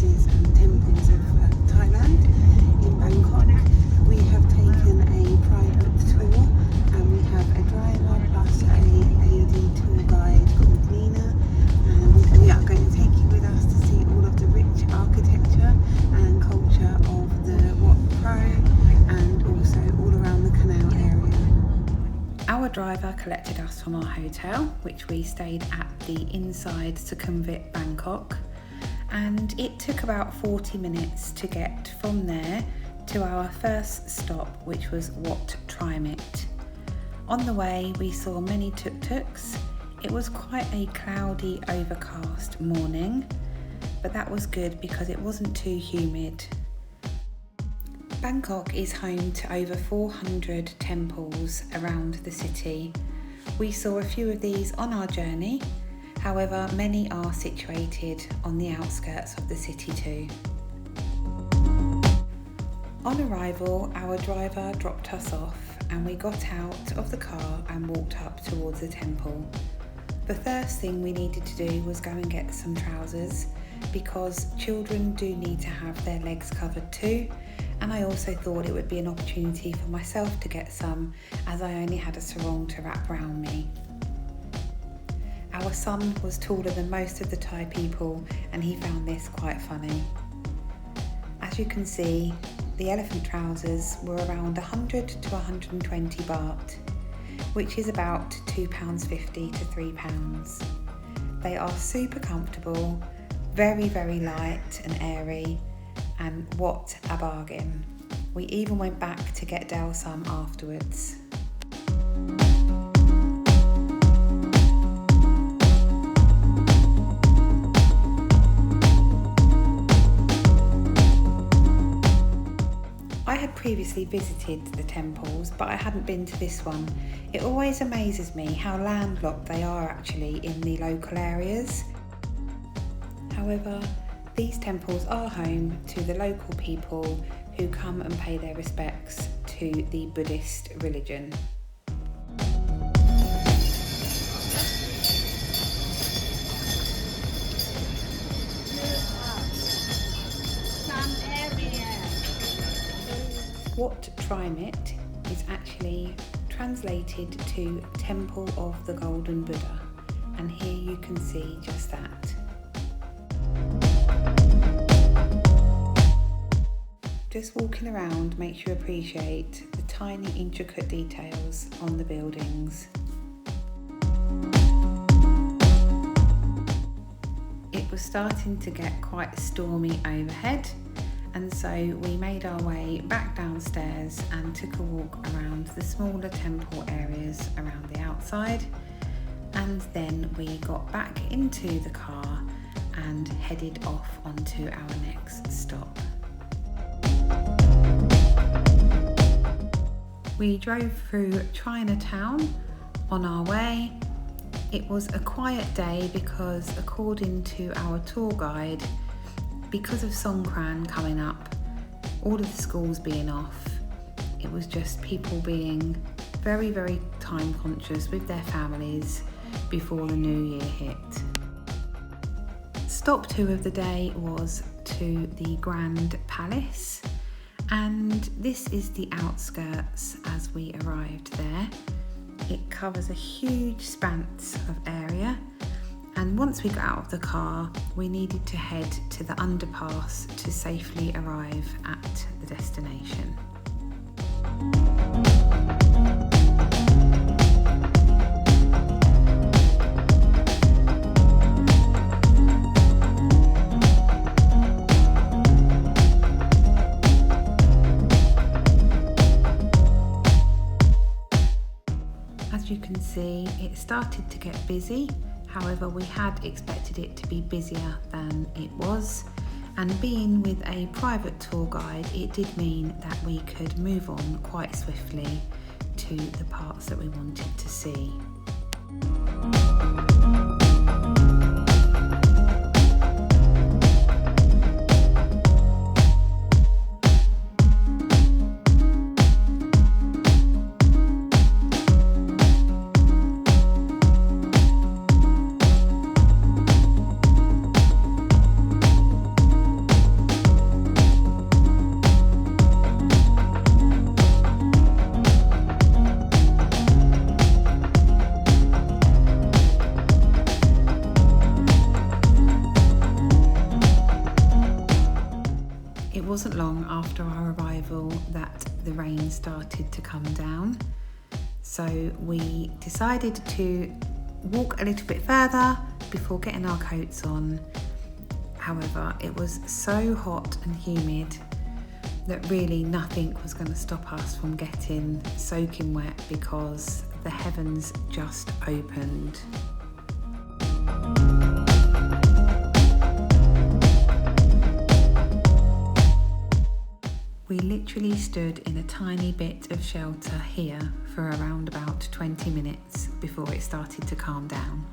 places and temples of Thailand in Bangkok. We have taken a private tour and we have a driver plus a lady tour guide called Nina, and we are going to take you with us to see all of the rich architecture and culture of the Wat Pro and also all around the canal area. Our driver collected us from our hotel, which we stayed at the inside Sukhumvit, Bangkok, and it took about 40 minutes to get from there to our first stop, which was Wat Trimit. On the way we saw many tuk-tuks. It was quite a cloudy, overcast morning, but that was good because it wasn't too humid. Bangkok is home to over 400 temples around the city. We saw a few of these on our journey, however many are situated on the outskirts of the city too. On arrival, our driver dropped us off and we got out of the car and walked up towards the temple. The first thing we needed to do was go and get some trousers because children do need to have their legs covered too, and I also thought it would be an opportunity for myself to get some as I only had a sarong to wrap around me. Our son was taller than most of the Thai people and he found this quite funny. As you can see, the elephant trousers were around 100 to 120 baht, which is about £2.50 to £3. They are super comfortable, very light and airy, and what a bargain. We even went back to get Dale some afterwards. I had previously visited the temples, but I hadn't been to this one. It always amazes me how landlocked they are actually in the local areas. However, these temples are home to the local people who come and pay their respects to the Buddhist religion. Wat Trimit is actually translated to Temple of the Golden Buddha, and here you can see just that. Just walking around makes you appreciate the tiny intricate details on the buildings. It was starting to get quite stormy overhead, and so we made our way back downstairs and took a walk around the smaller temple areas around the outside, and then we got back into the car and headed off onto our next stop. We drove through Chinatown on our way. It was a quiet day because, according to our tour guide, because of Songkran coming up, all of the schools being off, it was just people being very time conscious with their families before the new year hit. Stop 2 of the day was to the Grand Palace, and this is the outskirts as we arrived there. It covers a huge expanse of area, and once we got out of the car we needed to head to the underpass to safely arrive at the destination. As you can see, it started to get busy. However, we had expected it to be busier than it was, and being with a private tour guide, it did mean that we could move on quite swiftly to the parts that we wanted to see. wasn't long after our arrival that the rain started to come down. So we decided to walk a little bit further before getting our coats on. However, it was so hot and humid that really nothing was going to stop us from getting soaking wet because the heavens just opened. We literally stood in a tiny bit of shelter here for around about 20 minutes before it started to calm down.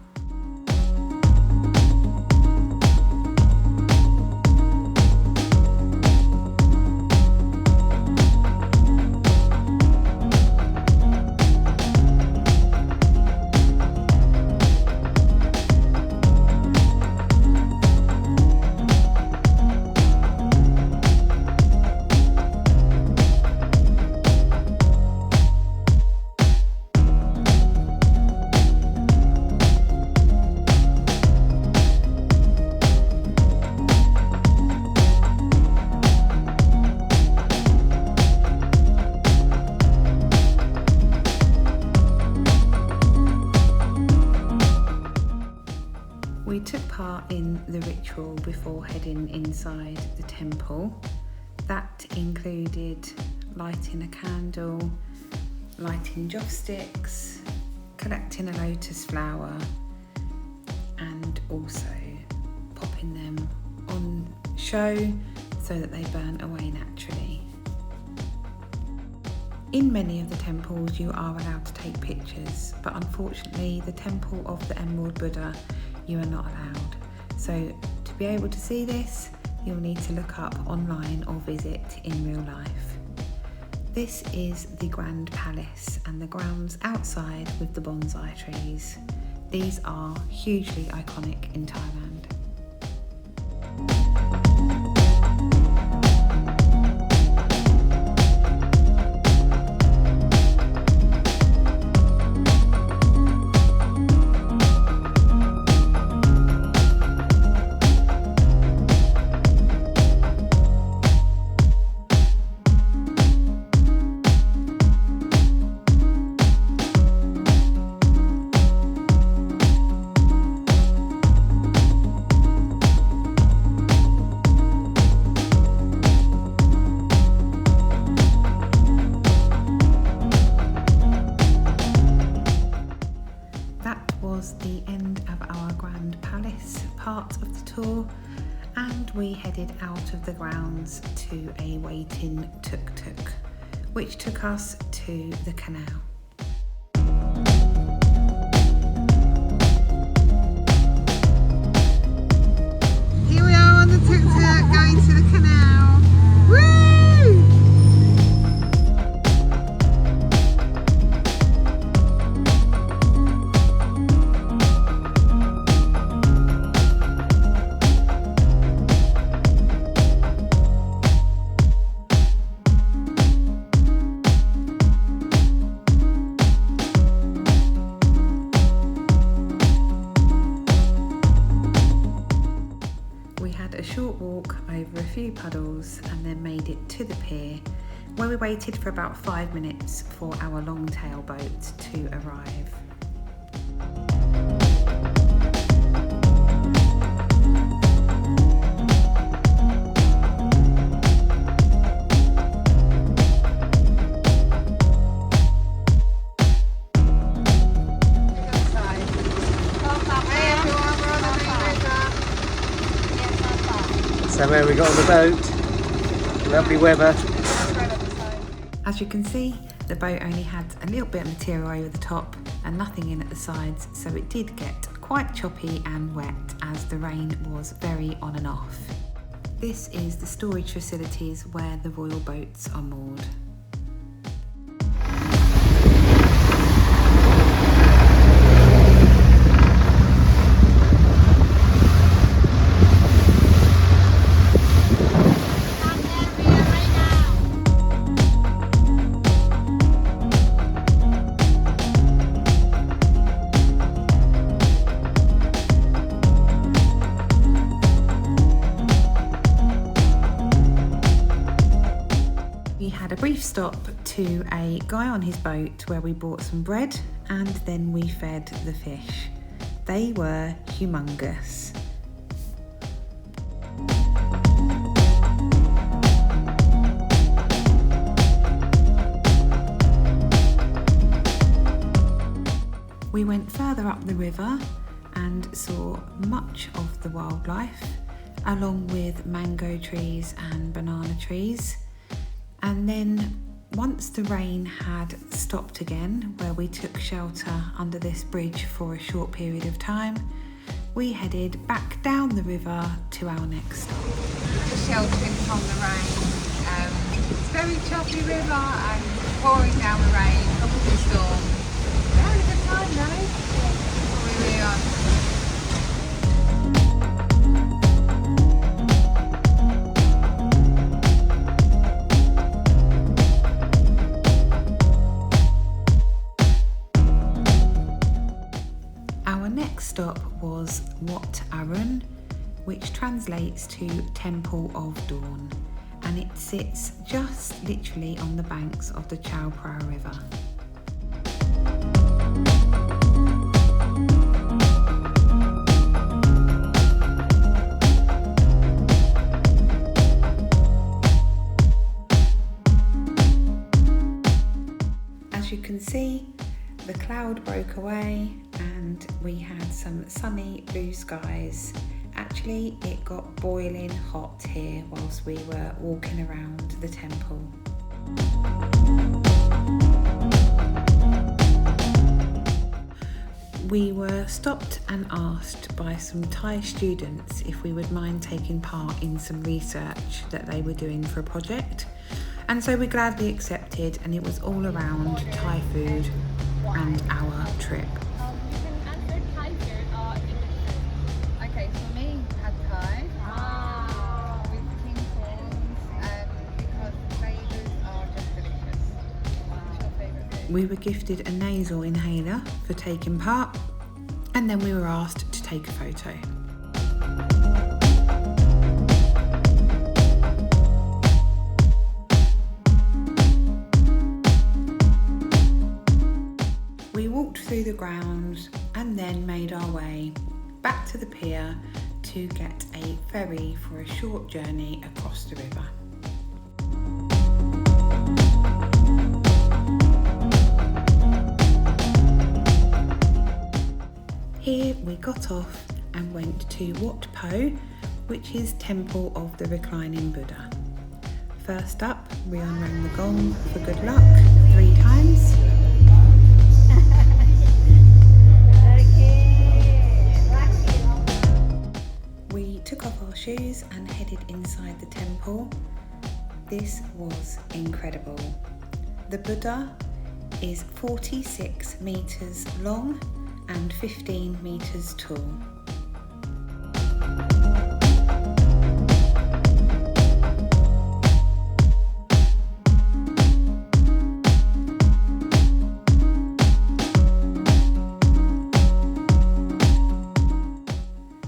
We took part in the ritual before heading inside the temple. That included lighting a candle, lighting joss sticks, collecting a lotus flower, and also popping them on show so that they burn away naturally. In many of the temples you are allowed to take pictures, but unfortunately the Temple of the Emerald Buddha you are not allowed. So to be able to see this, you'll need to look up online or visit in real life. This is the Grand Palace and the grounds outside with the bonsai trees. These are hugely iconic in Thailand. Was the end of our Grand Palace part of the tour, and we headed out of the grounds to a waiting tuk-tuk, which took us to the canal. Here we are on the tuk-tuk going to the canal. Woo! A short walk over a few puddles and then made it to the pier, where we waited for about 5 minutes for our long-tail boat to arrive. So where we got on the boat, lovely weather. As you can see, the boat only had a little bit of material over the top and nothing in at the sides, so it did get quite choppy and wet as the rain was very on and off. This is the storage facilities where the royal boats are moored. brief stop to a guy on his boat where we bought some bread and then we fed the fish. They were humongous. We went further up the river and saw much of the wildlife, along with mango trees and banana trees. And then once the rain had stopped again, where we took shelter under this bridge for a short period of time, we headed back down the river to our next stop. Just sheltering from the rain. It's a very choppy river and pouring down the rain, tropical storm. We're having a good time though. We really are. Stop was Wat Arun, which translates to Temple of Dawn, and it sits just literally on the banks of the Chao Phraya River. As you can see, the cloud broke away and we had some sunny blue skies. Actually, it got boiling hot here whilst we were walking around the temple. We were stopped and asked by some Thai students if we would mind taking part in some research that they were doing for a project. And so we gladly accepted, and it was all around Thai food and our trip. You can answer Thai here or English. Okay, for me, pad Thai with king prawns because the flavours are just delicious. What's your favourite food? We were gifted a nasal inhaler for taking part, and then we were asked to take a photo. We walked through the grounds and then made our way back to the pier to get a ferry for a short journey across the river. Here we got off and went to Wat Po, which is Temple of the Reclining Buddha. First up, Rion rang the gong for good luck 3 times. We took off our shoes and headed inside the temple. This was incredible. The Buddha is 46 meters long and 15 meters tall.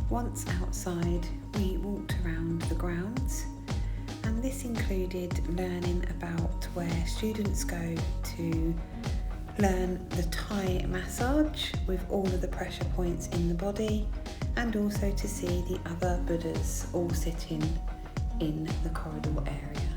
Once outside, we walked around the grounds, and this included learning about where students go to learn the Thai massage with all of the pressure points in the body, and also to see the other Buddhas all sitting in the corridor area.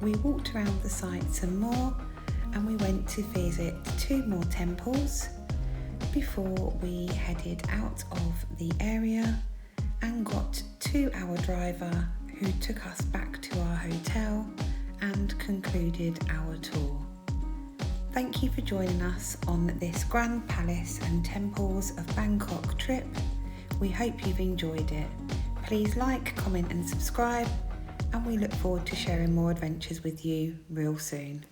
We walked around the site some more, and we went to visit 2 more temples before we headed out of the area and got to our driver, who took us back to our hotel and concluded our tour. Thank you for joining us on this Grand Palace and Temples of Bangkok trip. We hope you've enjoyed it. Please like, comment and subscribe, and we look forward to sharing more adventures with you real soon.